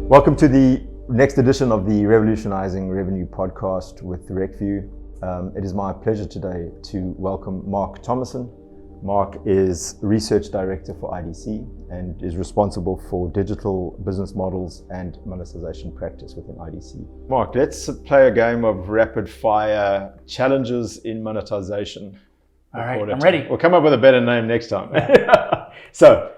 Welcome to the next edition of the Revolutionizing Revenue podcast with RecView. It is my pleasure today to welcome Mark Thomason. Mark is Research Director for IDC and is responsible for digital business models and monetization practice within IDC. Mark, let's play a game of rapid fire challenges in monetization. All right, I'm ready. We'll come up with a better name next time. So,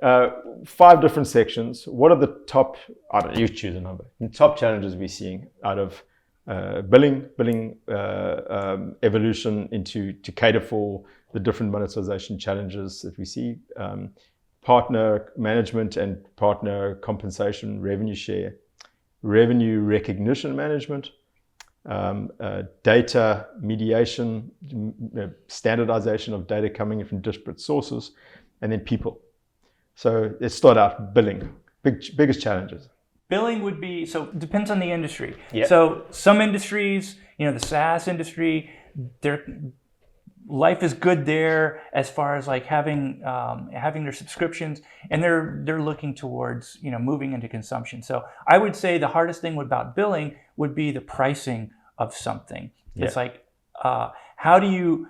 5 different sections. What are the top, I don't know, you choose a number, the top challenges we're seeing out of billing evolution to cater for the different monetization challenges that we see, partner management and partner compensation, revenue share, revenue recognition management, data mediation, standardization of data coming in from disparate sources, and then people. So let's start out billing, biggest challenges. Billing would be, so depends on the industry. Yeah. So some industries, the SaaS industry, their life is good there as far as like having their subscriptions, and they're looking towards moving into consumption. So I would say the hardest thing about billing would be the pricing of something. Yeah. It's like how do you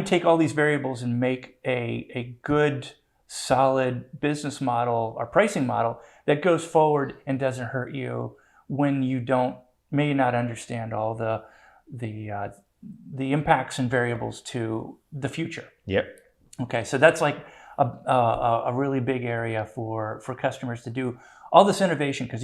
take all these variables and make a good solid business model or pricing model that goes forward and doesn't hurt you when you may not understand all the impacts and variables to the future. Yep. Okay, so that's like a really big area for customers to do all this innovation, because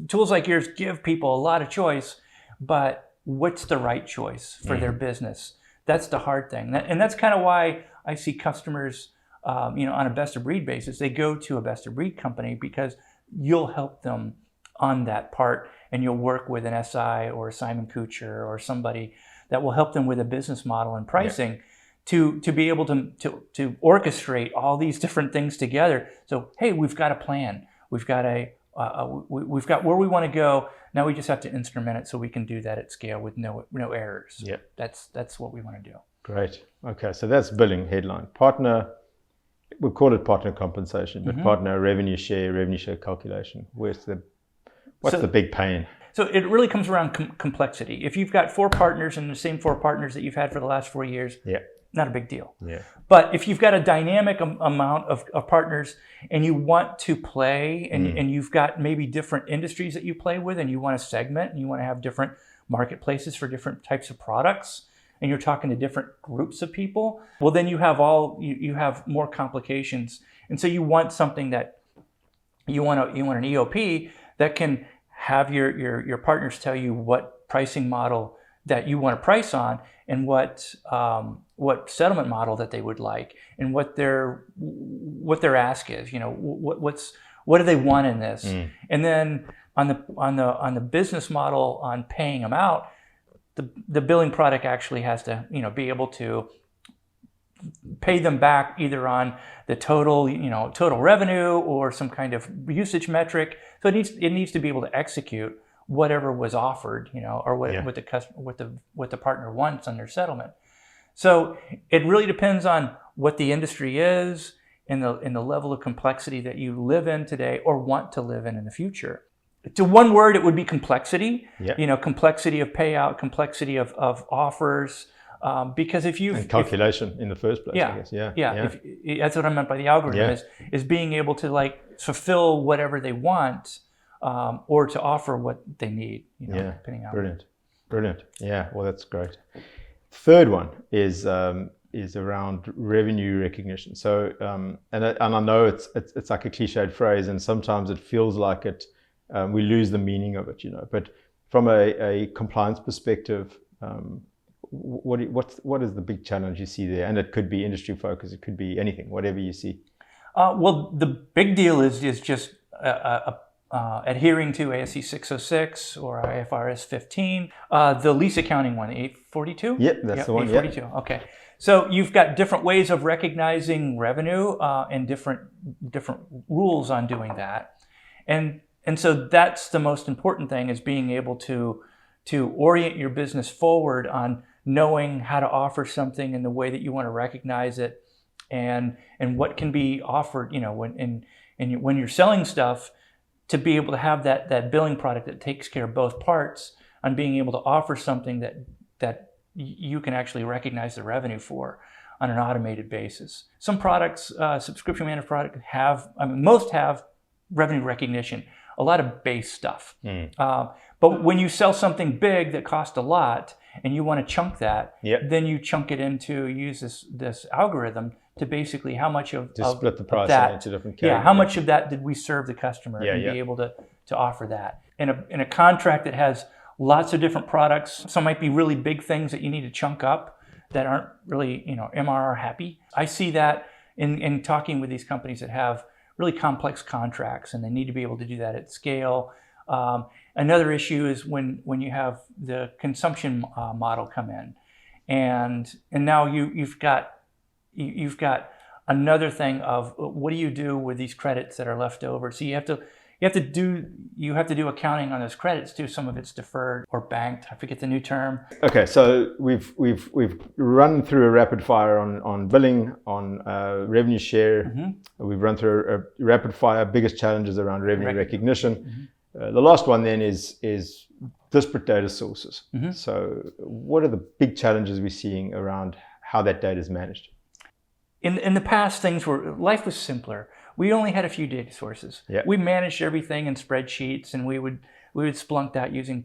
tools like yours give people a lot of choice, but what's the right choice for their business? That's the hard thing, and that's kind of why I see customers on a best of breed basis, they go to a best of breed company because you'll help them on that part, and you'll work with an SI or a Simon Kucher or somebody that will help them with a business model and pricing to be able to orchestrate all these different things together. So, hey, we've got a plan. We've got we've got where we want to go. Now we just have to instrument it so we can do that at scale with no errors. Yeah. That's what we want to do. Great. Okay, so that's billing headline. Partner, we'll call it partner compensation, but partner revenue share calculation. What's the big pain? So it really comes around complexity. If you've got 4 partners and the same 4 partners that you've had for the last 4 years, not a big deal. Yeah. But if you've got a dynamic amount of partners and you want to play and you've got maybe different industries that you play with, and you want to segment and you want to have different marketplaces for different types of products, and you're talking to different groups of people, well, then you have more complications. And so you want something that you want an EOP that can have your partners tell you what pricing model that you want to price on, and what settlement model that they would like, and what their ask is. What do they want in this? And then on the business model on paying them out, the billing product actually has to be able to pay them back either on the total revenue or some kind of usage metric. So it needs to be able to execute whatever was offered, or what the customer, what the partner wants on their settlement. So it really depends on what the industry is and the level of complexity that you live in today or want to live in the future. To one word, it would be complexity. Yeah. Complexity of payout, complexity of offers. Because if you calculation in the first place, I guess. Yeah. That's what I meant by the algorithm is being able to fulfill whatever they want, or to offer what they need. Depending on brilliant. Yeah, well, that's great. Third one is around revenue recognition. So, and I know it's like a cliched phrase, and sometimes it feels like it. We lose the meaning of it, But from a compliance perspective, what is the big challenge you see there? And it could be industry focus, it could be anything, whatever you see. Well, the big deal is just adhering to ASC 606 or IFRS 15, the lease accounting one, 842. Yep, that's the one. 842. Yeah. Okay. So you've got different ways of recognizing revenue and different rules on doing that, and so that's the most important thing, is being able to orient your business forward on knowing how to offer something in the way that you want to recognize it, and what can be offered. When you're selling stuff, to be able to have that billing product that takes care of both parts, on being able to offer something that you can actually recognize the revenue for on an automated basis. Some products, subscription managed product most have revenue recognition, a lot of base stuff. But when you sell something big that costs a lot and you want to chunk that, then you chunk it use this algorithm to basically how much of split the price into different categories. Yeah, how much of that did we serve the customer and be able to offer that. In a contract that has lots of different products, some might be really big things that you need to chunk up that aren't really MRR happy. I see that in talking with these companies that have really complex contracts and they need to be able to do that at scale. Another issue is when you have the consumption model come in, and now you've got another thing of what do you do with these credits that are left over? So you have to do accounting on those credits too. Some of it's deferred or banked. I forget the new term. Okay, so we've run through a rapid fire on billing, on revenue share. We've run through a rapid fire biggest challenges around revenue recognition. The last one then is disparate data sources. So what are the big challenges we're seeing around how that data is managed? In the past, life was simpler. We only had a few data sources. We managed everything in spreadsheets, and we would Splunk that using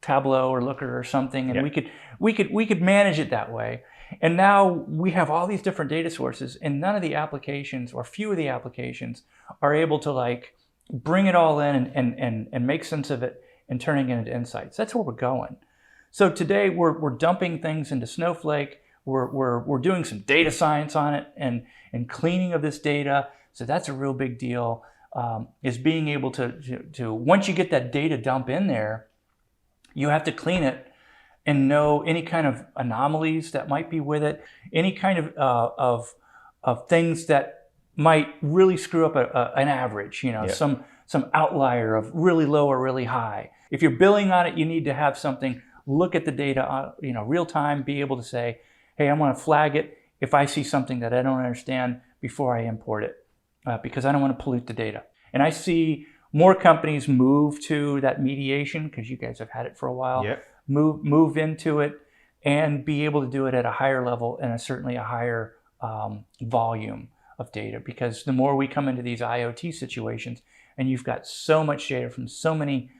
Tableau or Looker or something, and we could manage it that way. And now we have all these different data sources, and none of the applications, or few of the applications, are able to bring it all in and make sense of it and turning it into insights. That's where we're going. So today we're dumping things into Snowflake. We're doing some data science on it and cleaning of this data. So that's a real big deal, is being able to once you get that data dump in there, you have to clean it and know any kind of anomalies that might be with it, any kind of things that might really screw up an average, some outlier of really low or really high. If you're billing on it, you need to have something, look at the data, real time, be able to say, hey, I want to flag it if I see something that I don't understand before I import it, because I don't want to pollute the data. And I see more companies move to that mediation, because you guys have had it for a while, move into it and be able to do it at a higher level and certainly a higher volume of data, because the more we come into these IoT situations and you've got so much data from so many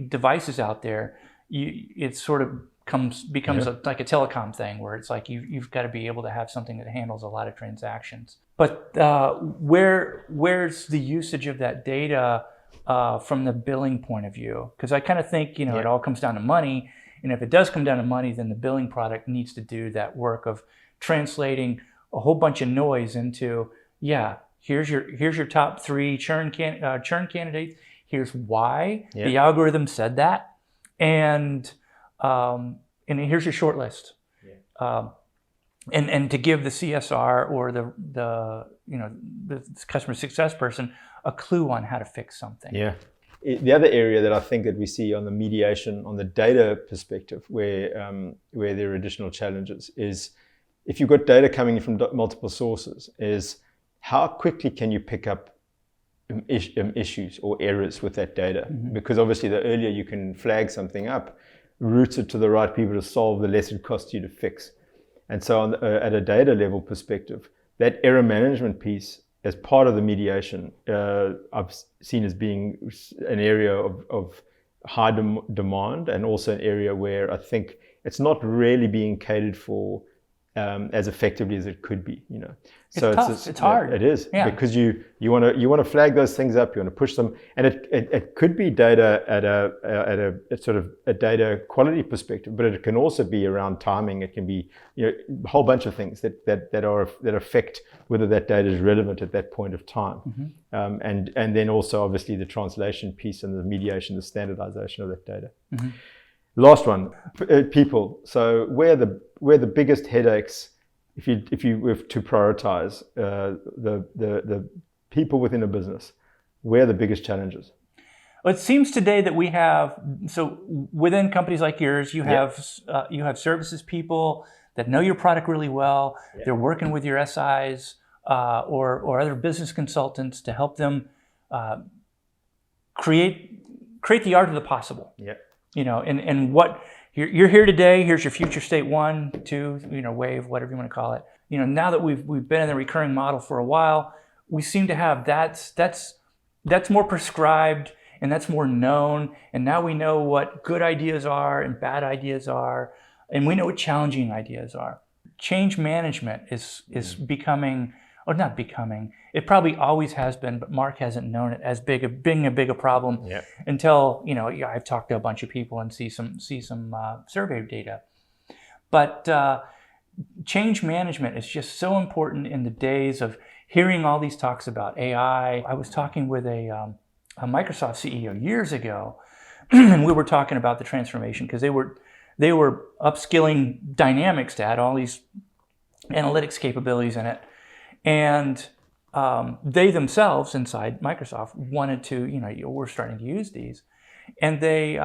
devices out there, it sort of becomes like a telecom thing, where it's like you've got to be able to have something that handles a lot of transactions. But where's the usage of that data from the billing point of view? Because I kind of think it all comes down to money, and if it does come down to money, then the billing product needs to do that work of translating a whole bunch of noise into here's your top 3 churn candidates. Here's why the algorithm said that, and here's your short list. And to give the CSR or the customer success person a clue on how to fix something. The other area that I think that we see on the mediation, on the data perspective, where there are additional challenges, is if you've got data coming in from multiple sources, is how quickly can you pick up issues or errors with that data? Because obviously the earlier you can flag something up, route it to the right people to solve, the less it costs you to fix. And so at a data level perspective, that error management piece as part of the mediation, I've seen as being an area of high demand, and also an area where I think it's not really being catered for as effectively as it could be, So it's tough. It's hard. It is, because you want to flag those things up, you want to push them, and it could be data at a sort of a data quality perspective, but it can also be around timing. It can be a whole bunch of things that affect whether that data is relevant at that point of time, and then also obviously the translation piece and the mediation, the standardization of that data. Last one, people. So where the biggest headaches, if you were to prioritize the people within a business, where are the biggest challenges? Well, it seems today that we have, so within companies like yours, you have services people that know your product really well. They're working with your SIs or other business consultants to help them create the art of the possible. Yeah. And what you're here today. Here's your future state 1, 2, wave, whatever you want to call it. Now that we've been in the recurring model for a while, we seem to have that's more prescribed and that's more known. And now we know what good ideas are and bad ideas are, and we know what challenging ideas are. Change management is becoming, or not becoming, it probably always has been, but Mark hasn't known it as being a big problem until, I've talked to a bunch of people and see some survey data. But change management is just so important in the days of hearing all these talks about AI. I was talking with a Microsoft CEO years ago, and we were talking about the transformation because they were upskilling Dynamics to add all these analytics capabilities in it. And they themselves inside Microsoft wanted to, we're starting to use these. And they,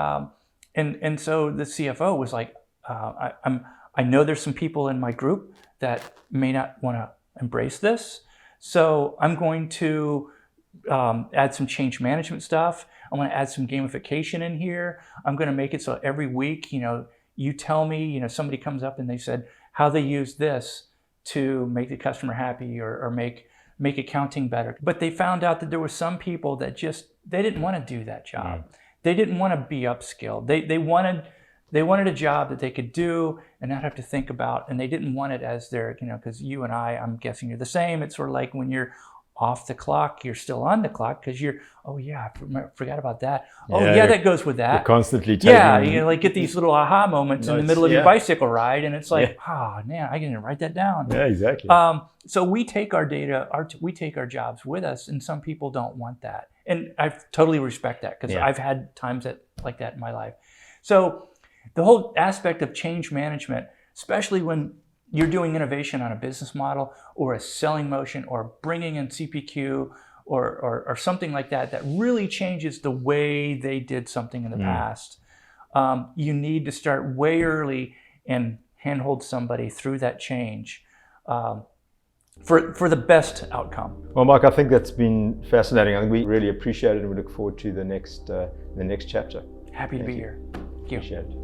and so the CFO was like, I know there's some people in my group that may not want to embrace this. So I'm going to add some change management stuff. I'm going to add some gamification in here. I'm going to make it so every week, you tell me, somebody comes up and they said how they use this to make the customer happy or make accounting better. But they found out that there were some people that they didn't want to do that job. They didn't want to be upskilled. They wanted a job that they could do and not have to think about, and they didn't want it as their, because you and I'm guessing you're the same. It's sort of like when you're off the clock, you're still on the clock because I forgot about that. That goes with that. You're constantly taking... you get these little aha moments in the middle of your bicycle ride, and it's like, man, I didn't write that down. Yeah, exactly. So we take our data, we take our jobs with us, and some people don't want that. And I totally respect that because I've had times like that in my life. So the whole aspect of change management, especially when you're doing innovation on a business model or a selling motion or bringing in CPQ or something like that really changes the way they did something in the past. You need to start way early and handhold somebody through that change for the best outcome. Well, Mark, I think that's been fascinating. I think we really appreciate it, and we look forward to the next chapter. Happy to be here. Thank you. Appreciate it.